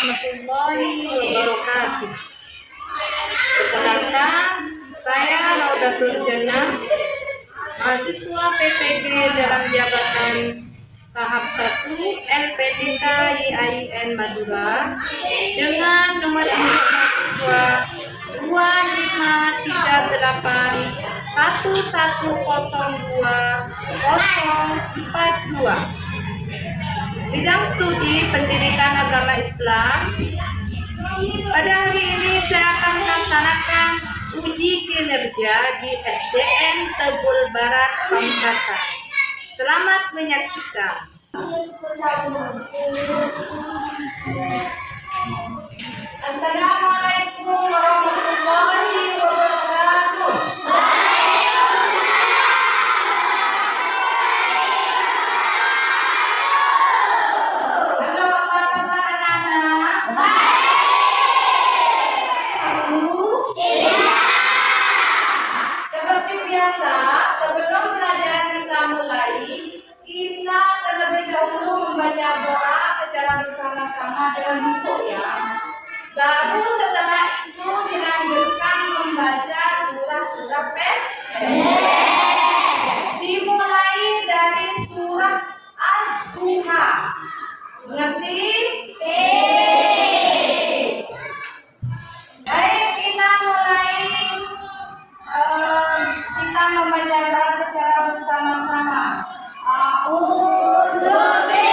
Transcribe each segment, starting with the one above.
warahmatullahi wabarakatuh. Perkenalkan, saya Laudatul Jannah, mahasiswa PPG dalam jabatan tahap 1 LPDK YAIN Madura dengan nomor induk mahasiswa 25381102042. Bidang studi pendidikan agama Islam. Pada hari ini saya akan melaksanakan uji kinerja di SDN Tebul Barat Pamekasan. Selamat menyaksikan. Assalamualaikum warahmatullahi wabarakatuh. Halo, apa kabar anak-anak? Seperti biasa, sebelum pelajaran kita mulai, kita terlebih dahulu membaca doa secara bersama-sama dengan khusyuk ya. Baru setelah itu dilanjutkan membaca surah-surah pendek. Dimulai dari surah Al-Duha. Mengerti? Baik, kita mulai. Kita membaca doa secara bersama-sama. A'udzu billahi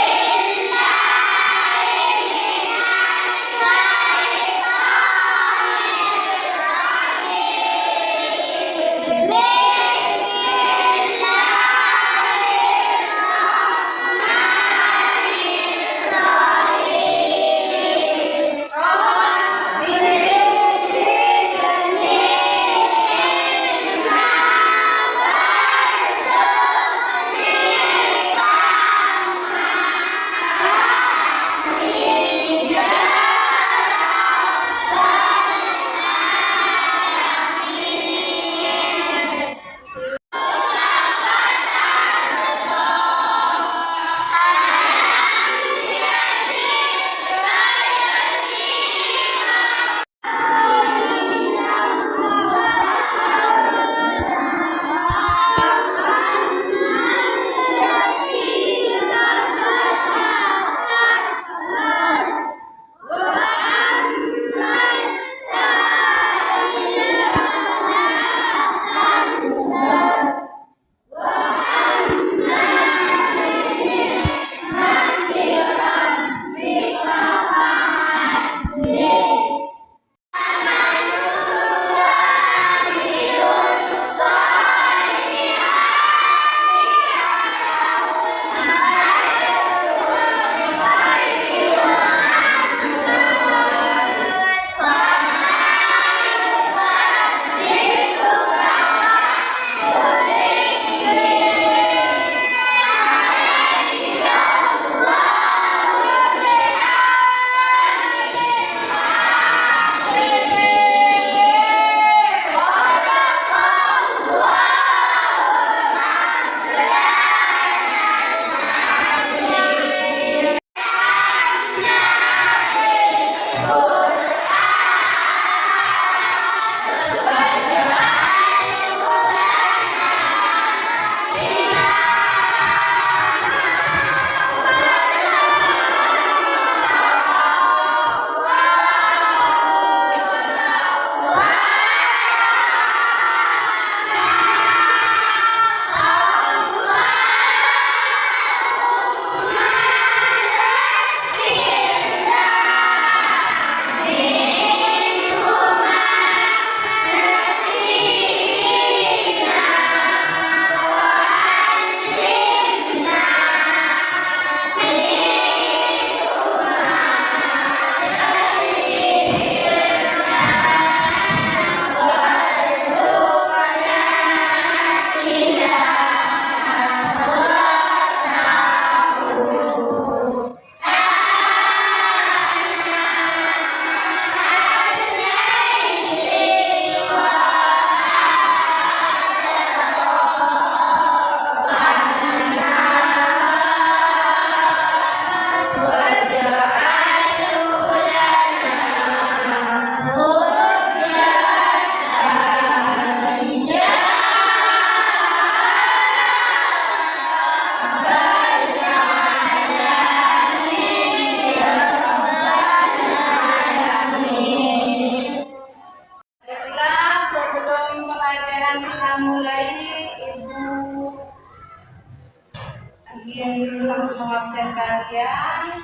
bagian dulu untuk absen kalian,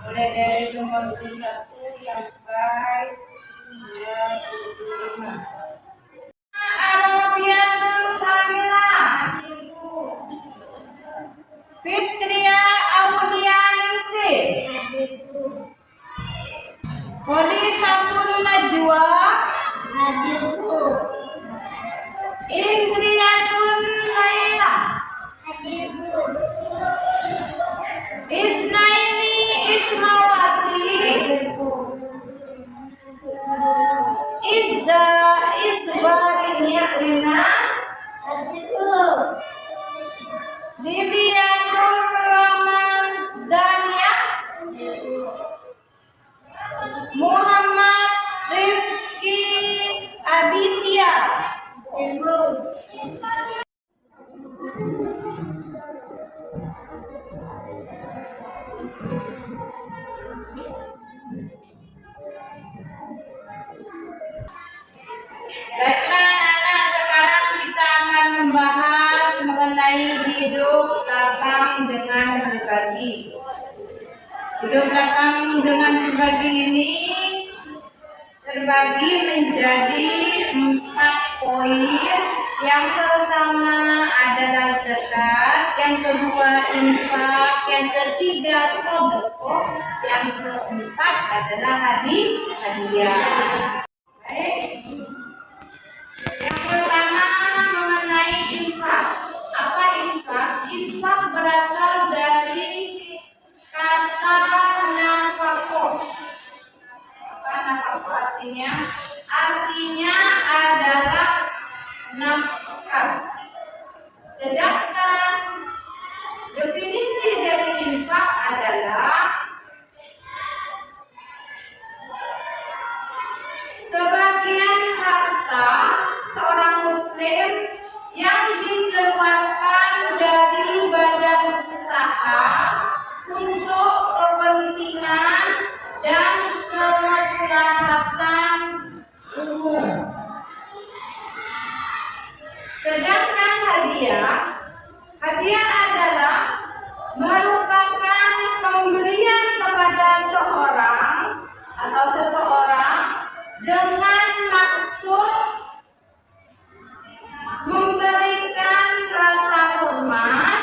mulai dari nomor 21 sampai 25. Arabiatul Kamilah, Fitria Aulianisi, Polisatun Najwa, Indriyatun Laila, Isnaini Ismawati, Izza Isbarinya Lina, Liliatul Ramadania, Muhammad Rifki Aditya. Baiklah anak-anak, sekarang kita akan membahas mengenai hidup lapang dengan berbagi. Hidup lapang dengan berbagi ini terbagi menjadi 4 poin. Yang pertama adalah zakat, yang kedua infak, yang ketiga sedekah, yang keempat adalah hadiah. Baik. Yang pertama mengenai infak. Apa infak? Infak berasal dari kata nafkah. Apa nafkah artinya? Artinya adalah nafkah. Sedangkan definisi dari infak adalah sebagian harta seorang muslim yang dikeluarkan dari badan usaha untuk kepentingan dan kemaslahatan umum. Sedangkan hadiah adalah merupakan pemberian kepada seorang atau seseorang dengan maksud memberikan rasa hormat,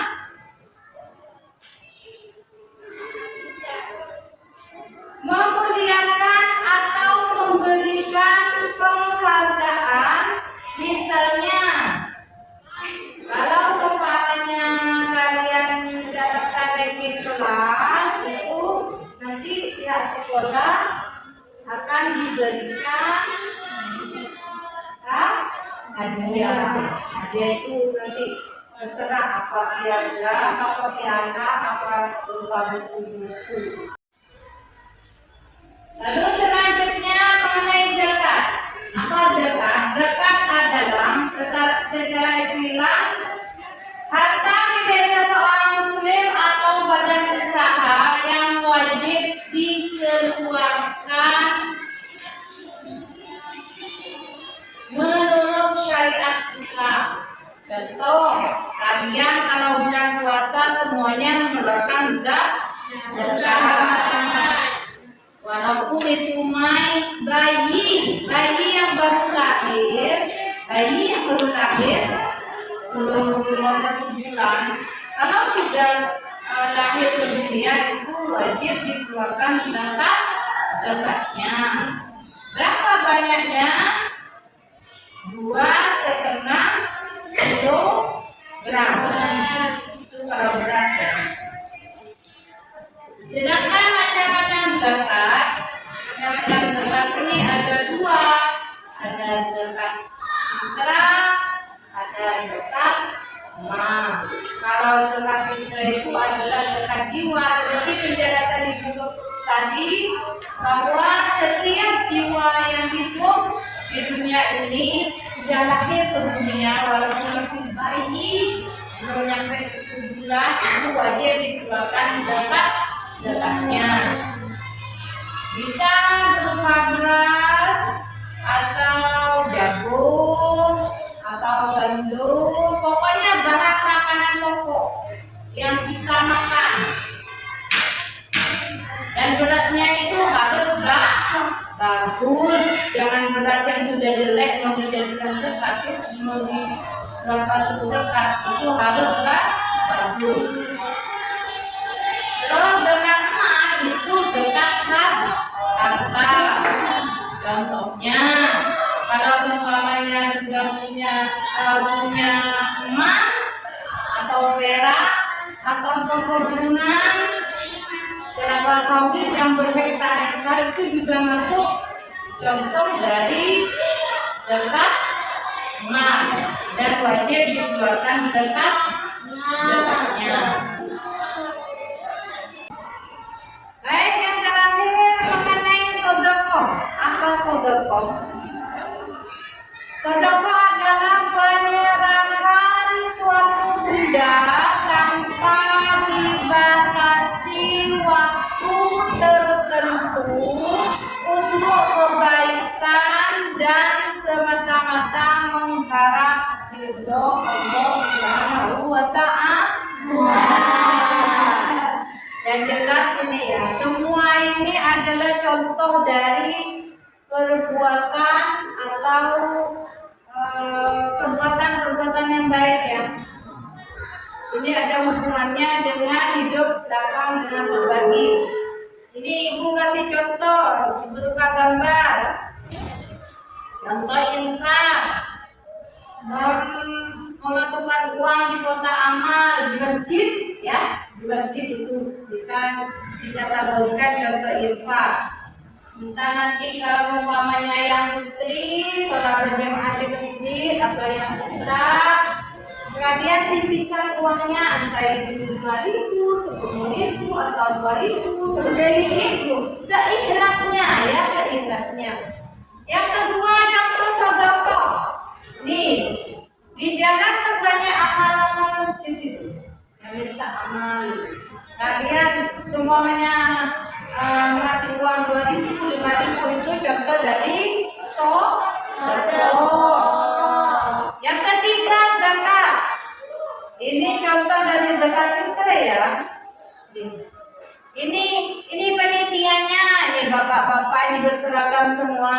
memuliakan atau memberikan penghargaan. Misalnya, kalau seumpamanya kalian mendapatkan ranking kelas itu, nanti pihak sekolah akan diberikan hadiah. Hadiah itu nanti terserah apa piagam, apa piala, apa berupa buku-buku. Lalu selanjutnya mengenai zakat. Apa zakat? Zakat adalah secara istilah harta milik seseorang muslim atau badan usaha yang wajib dikeluarkan menurut syariat Islam. Contoh, kalian kalau bulan puasa semuanya mengeluarkan zakat. Walaupun itu bayi yang baru lahir, belum 1 bulan, kalau sudah lahir kemudian itu wajib dikeluarkan zakatnya. Berapa banyaknya? 2,5 kilogram. Itu kalau beras. Sedangkan macam-macam zakat ini ada 2, ada zakat fitrah, ada zakat mal. Kalau zakat fitrah itu adalah zakat jiwa, seperti penjelasan Ibu tadi bahwa setiap jiwa yang hidup di dunia ini sudah lahir ke dunia walaupun masih bayi belum nyampe 10 bulan, itu wajib dikeluarkan zakatnya. Bisa berupa beras atau jagung atau gandum, pokoknya bahan makanan pokok yang kita sudah jelek mau dijadikan zakat, mau dirapat zakat itu harus bagus. Terus zakat mal itu zakat harta. Contohnya kalau seumpamanya sudah punya emas atau perak atau perkebunan kelapa sawit yang berhektar-hektar itu juga masuk contoh dari zakat mal dan wajib dikeluarkan zakatnya. Baik, yang terakhir mengenai sedekah. Apa sedekah? Sedekah adalah penyerahan suatu benda tanpa dibatasi waktu tertentu untuk kebaikan dan semata-mata mengharap ridho Allah Subhanahu wa Ta'ala. Yang jelas ini ya, semua ini adalah contoh dari perbuatan atau perbuatan yang baik ya. Ini ada hubungannya dengan hidup lapang dengan berbagi. Ini ibu kasih contoh berupa gambar. Contoh infak, memasukkan uang di kotak amal di masjid ya. Di masjid itu bisa dikategorikan contoh infak. Entah nanti kalau umpamanya yang putri sholat berjamaah di masjid atau yang putra, kalian sisihkan uangnya entah itu 5.000, 10.000 atau 2.000, 10.000, seikhlasnya ya, seikhlasnya. Yang kedua contoh sedekah. Nih, di jalan terbanyak amal-amal masjid itu yang minta amal. Kalian semuanya ngasih uang 2.000, 5.000 itu contoh dari sedekah. Yang ketiga zakat. Ini contoh dari zakat fitrah ya. Ini penitiannya, ini bapak-bapak ini berseragam semua.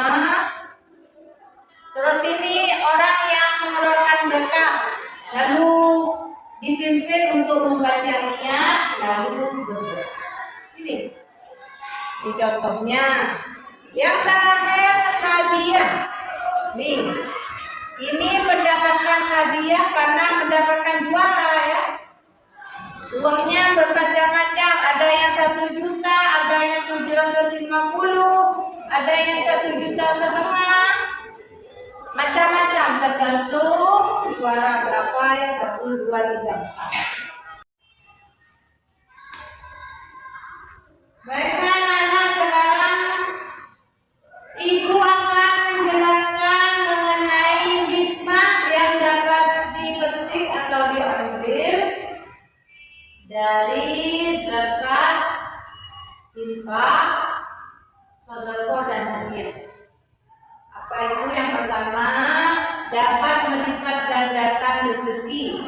Terus ini orang yang mengeluarkan zakat, lalu dipimpin untuk membaca niat, lalu berdoa. Ini contohnya. Yang terakhir hadiah. Nih, ini mendapatkan hadiah karena mendapatkan juara ya. Uangnya bermacam-macam, ada yang 1 juta, ada yang 750, ada yang 1,5 juta, macam-macam tergantung juara berapa ya, 1, 2, 3, 4. Baiklah anak-anak, sekarang ibu akan menjelaskan mengenai hikmah yang dapat dipetik atau diambil dari zakat, infak, sedekah dan hadiah. Apa itu? Yang pertama, dapat melipat gandakan rezeki.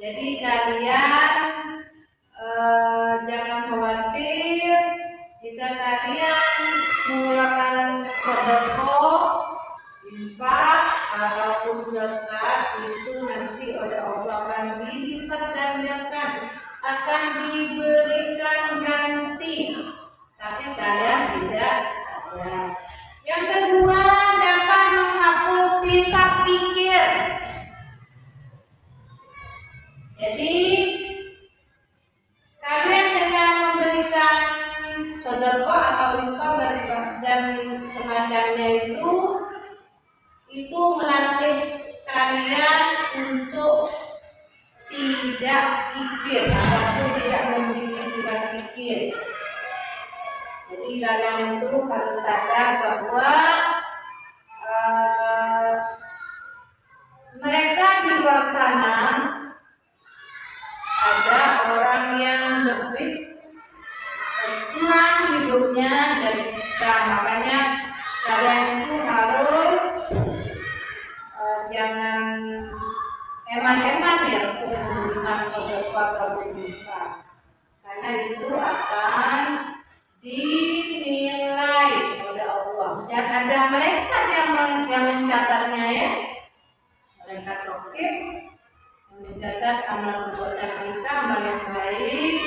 Jadi kalian jangan khawatir jika kalian mengeluarkan sedekah, infak ataupun zakat itu nanti oleh Allah akan dilipat gandakan, akan diberikan ganti, tapi kalian tidak sadar. Yang kedua, dapat menghapus sifat pikir. Jadi kalian dengan memberikan sedekah atau infak dan semacamnya itu melatih kalian untuk tidak pikir ataupun tidak memiliki sifat pikir. Jadi kalian itu harus sadar bahwa mereka di luar sana ada orang yang lebih tenang hidupnya dari kita. Makanya kalian itu harus jangan eman-eman ya untuk memberikan sedekah atau infak, karena itu akan dinilai oleh Allah. dan ada malaikat yang mencatatnya ya, malaikat raqib yang mencatat amal perbuatan kita, amal yang baik,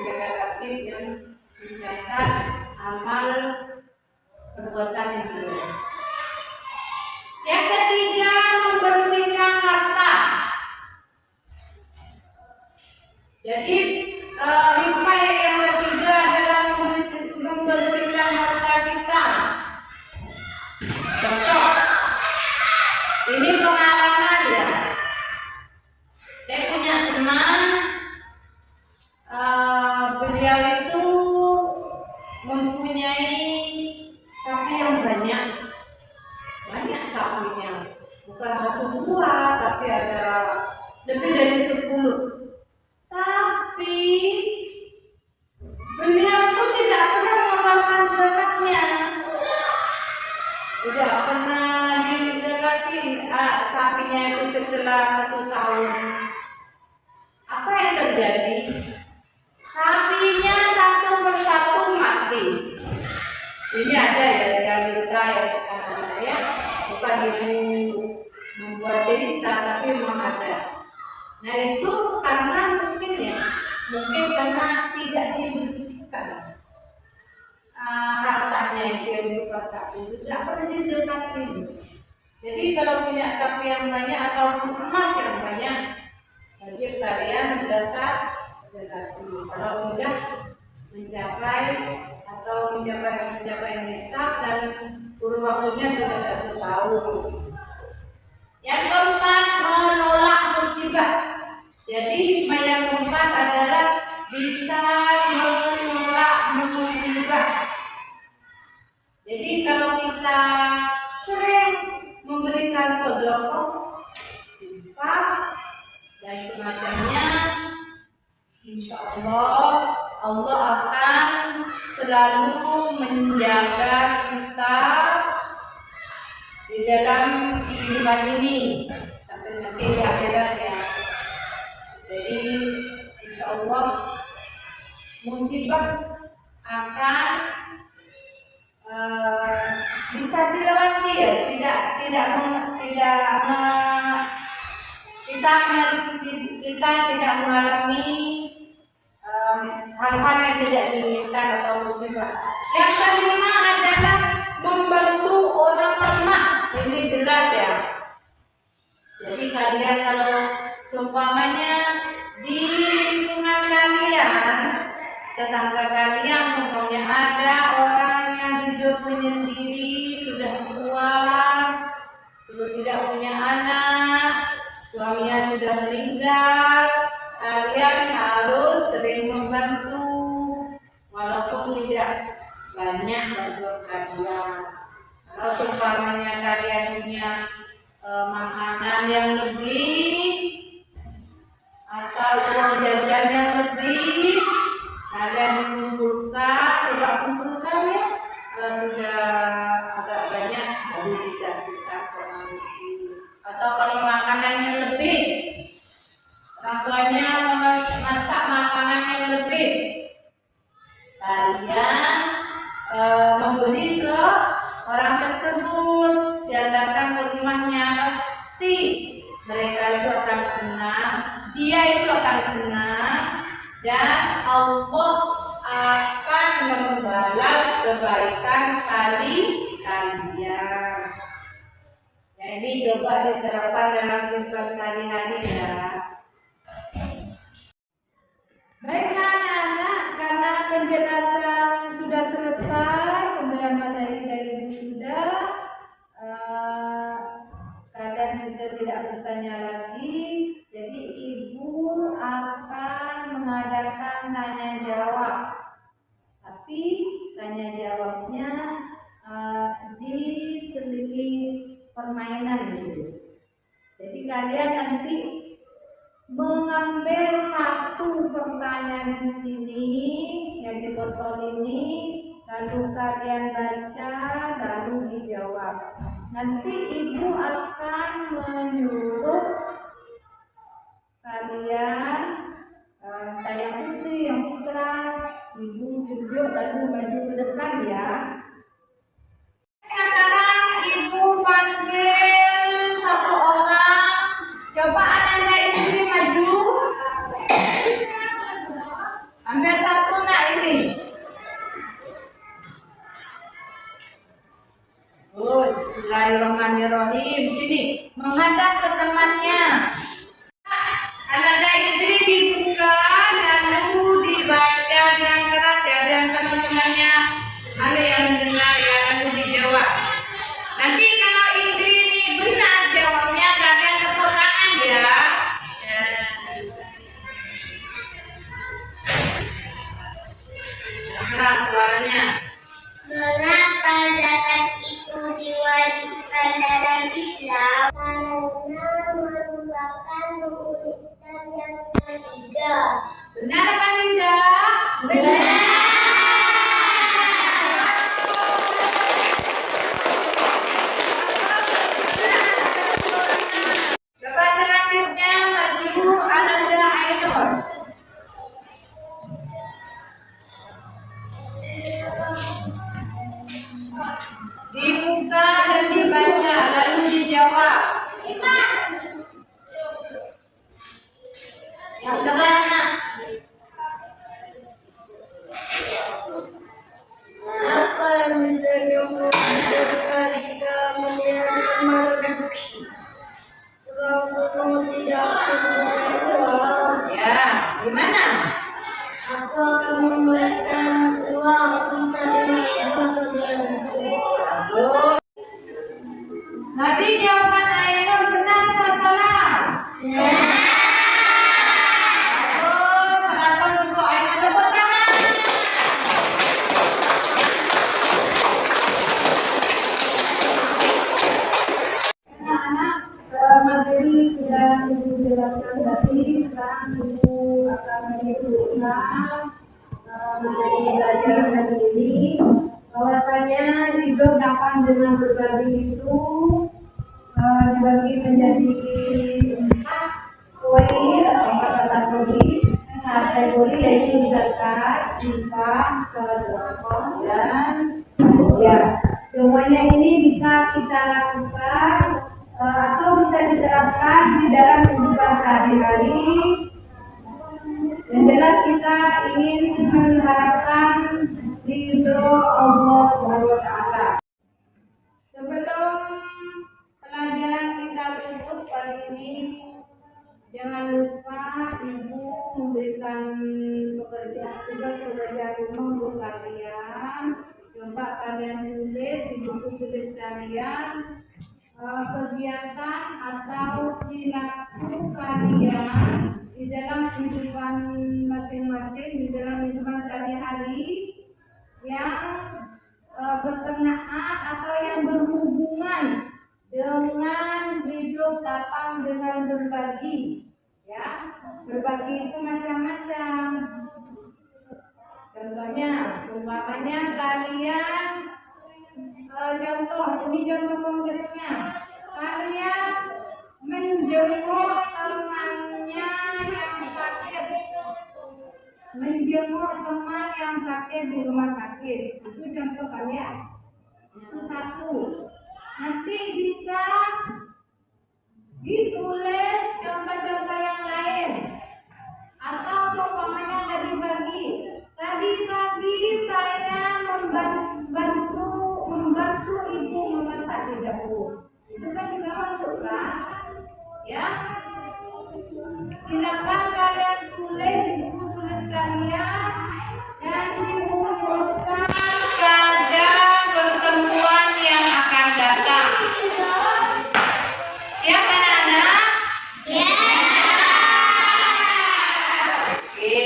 malaikat kasih yang mencatat amal perbuatan yang jelek. Yang ketiga, membersihkan harta. Jadi hikmah yang ketiga adalah membersihkan harta kita. Contoh, ini pengalaman ya. Saya punya teman, beliau itu mempunyai sapi yang banyak sapinya, bukan satu dua, tapi ada lebih dari 10. Tapi beliau itu tidak pernah mengeluarkan zakatnya, tidak pernah dizakatin sapinya itu setelah 1 tahun. Apa yang terjadi? Sapinya satu persatu mati. Ini ada ya yang cerita ya, bukan ibu membuat cerita, tapi memang ada. Nah itu karena mungkin karena tidak dibersihkan hartanya itu yang berupa sapi itu tidak pernah disekatin. Jadi kalau punya sapi yang banyak atau emas yang banyak, wajib kalian zakat. Kalau sudah mencapai nisab dan kurun waktunya sudah 1 tahun. Yang keempat, menolak musibah. Jadi hikmah yang keempat adalah bisa menolak musibah. Jadi kalau kita sering memberikan sedekah, infak dan semacamnya, insya Allah akan selalu menjaga kita di dalam kehidupan ini sampai nanti di akhirat ya. Jadi insya Allah musibah akan bisa dilewati ya, kita tidak mengalami hal-hal yang tidak diinginkan atau musibah. Yang kelima adalah membantu orang lemah. Ini jelas ya. Jadi kalian kalau seumpamanya di lingkungan kalian, tetangga kalian seumpamanya ada orang yang hidup menyendiri, sudah tua, sudah tidak punya anak, suaminya sudah meninggal, kalian harus sering membantu walaupun tidak banyak bantuan kalian. Kalau seumpamanya kalian punya makanan yang lebih atau uang jajan yang lebih, kalian kumpulkan ya. Kalau sudah agak banyak baru dikasihkan ke orang lebih. Atau kalau makanan yang lebih, orang tuanya masak makanan yang lebih, kalian memberi ke orang tersebut, diantarkan ke rumahnya, pasti mereka itu akan senang, dia itu akan senang, dan Allah akan membalas kebaikan kalian. Ya, ini coba diterapkan dalam kehidupan sehari-hari ya. Baiklah anak-anak, karena penjelasan sudah selesai, pemberian materi dari Bunda, kalian sudah tidak bertanya lagi. Jadi Ibu akan mengadakan tanya jawab, tapi tanya jawabnya diselingi permainan gitu. Jadi kalian nanti mengambil satu pertanyaan di sini yang di botol ini, lalu kalian baca, lalu dijawab. Nanti Ibu akan menyuruh kalian, saya putri yang putra, Ibu duduk lalu maju ke depan ya. Ambil satu nak ini. Oh, bismillahirrahmanirrahim. Sini, menghadap ke temannya. Ananda Indri dibuka, lalu dibaca dengan keras ya, dan teman-temannya ada yang mendengar ya, lalu dijawab. Nanti kalau Indri ini benar jawabnya, kalian tepuk tangan ya. Keras suaranya. Mengapa zakat itu diwajibkan dalam Islam? Karena merupakan rukun Islam yang ketiga. Benar apa tidak? Benar. Bapak selanjutnya maju Ananda Ainur. Dibuka dan dibaca, lalu dijawab. Yang keras nak. Apa yang menjadi hukum jika menyenangkan reduksi? Kalau tidak uang, Ya, gimana? aku akan memberikan uang entah dengan atau dengan Oh. Nanti jawaban Ainur benar atau salah? Oh, 100 untuk Ainur. Tepuk tangan. Anak-anak, materi sudah Ibu jelaskan tadi. Sekarang Ibu akan menyebutkan mengenai belajar hari ini. Bahwasanya hidup dapat dengan berbagi itu dibagi menjadi 4 poin atau 4 kategori. Kategori yaitu zakat, infak, sedekah, dan ya. Semuanya ini bisa kita lakukan atau bisa diterapkan di dalam kehidupan sehari-hari. Yang jelas kita ingin mengharapkan ridho Allah SWT. Sebelum pelajaran kita tutup kali ini, jangan lupa Ibu memberikan tugas pekerjaan rumah untuk kalian. Coba kalian tulis di buku tulis kalian kegiatan atau perilaku kalian di dalam kehidupan masing-masing, di dalam kehidupan sehari-hari yang berkenaan atau yang berhubungan dengan hidup lapang dengan berbagi. Ya, berbagi itu macam-macam. Contohnya, umpamanya kalian contoh konkretnya, kalian menjenguk temannya yang sakit, menjenguk teman yang sakit di rumah sakit. Itu contoh kalian. Itu satu. Nanti bisa ditulis contoh-contoh yang lain. Atau umpamanya tadi pagi saya membantu ibu memasak di dapur. Itu kan juga masuk kan? Ya. Silakan kalian tulis di buku tulis kalian dan diumumkan pada pertemuan yang akan datang. Siap anak-anak? Ya. Oke.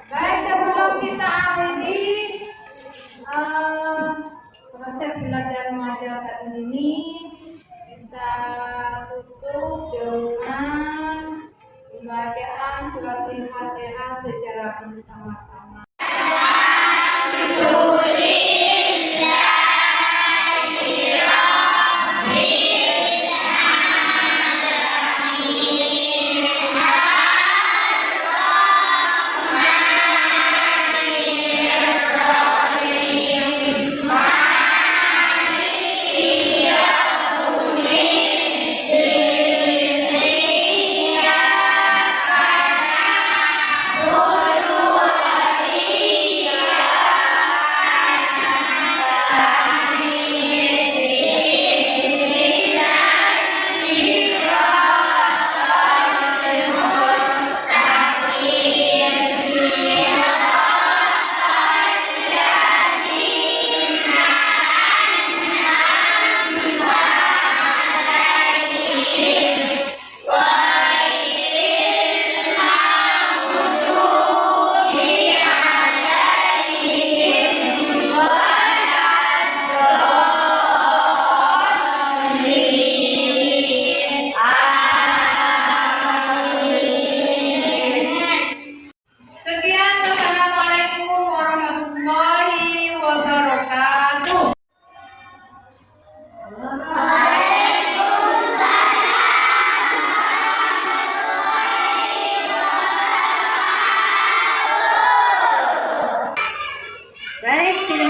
Baik, sebelum kita akhiri proses belajar mengajar kali ini, kita tutup dengan pembacaan surat Al-Fatihah secara bersama-sama. Guru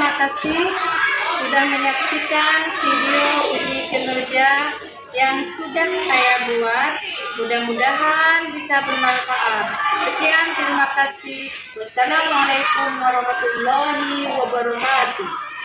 terima kasih sudah menyaksikan video uji kinerja yang sudah saya buat. Mudah-mudahan bisa bermanfaat. Sekian, terima kasih. Wassalamualaikum warahmatullahi wabarakatuh.